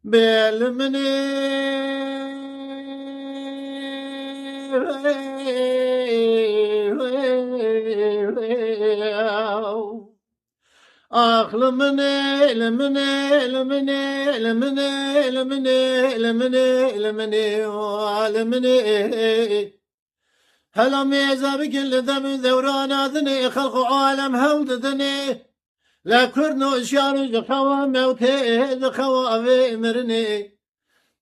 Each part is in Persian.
بالمني أخلمني لمني لمني لمني لمني لمني لمني لمني هلا ميزة بكل ذنب ذوران أذني خلق عالم هود ذني لا كرنو شارج خوا موتي ذخوا في مرني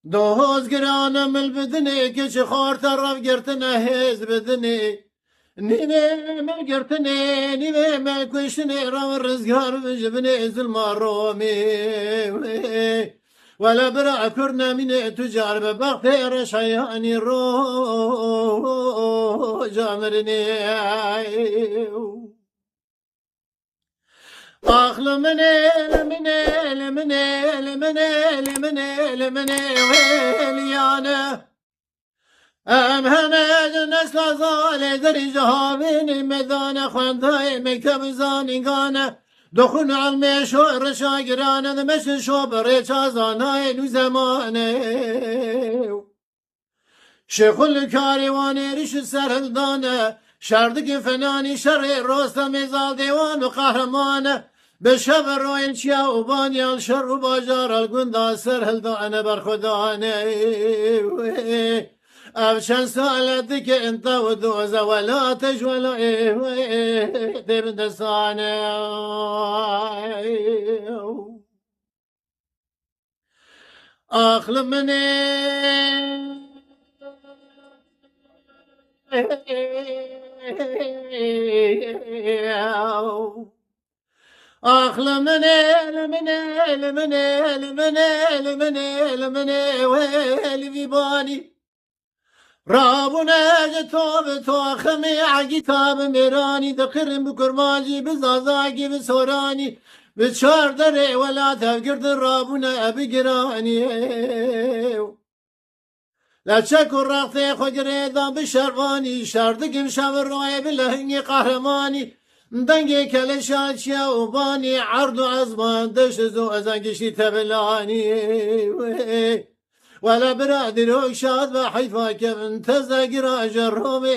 دوز قرانا من البدني كش خور طرف قرتنا هز بدني نيمي ما قرتني نيمي ما كوشني رو الرزقار بجبني ظلم الرومي ولا برع كرنا من تجار ببغتي رشياني رو جامرني آخ لمني لمني لمني لمني لمني لمني ويليانا ام همه نسل زال دری جهابین مدان خواندای مکتب زانگانه دخون علم شعر شاگرانه دمش شبر چازانای نو زمانه شیخ کاریوانی ریش سرهدانه شردک فنانی شر رستم زال دیوان و قهرمانه به شب روین چیا و بانیان شر و باجار الگندا سرهدانه برخدانه أبشن سالتك انت ودوز ولا تجول تبد صانع أخل مني أخل مني لمني لمني لمني لمني لمني ويلي في بالي رابونه جتاب تو خمی عگی تاب میرانی دقرم بکرماجی بزازاگی بسورانی بچار دره ولا تفگرد رابونه بگرانی لچک و رقت خوگریدان بشروانی شردگم شب روی بلهنگی قهرمانی دنگی کلشات شیا و بانی عرض و عزمان دشت زو ازنگشی تبلانی ولا برادر وشاد وحيفا كيف انتزق راجر رومي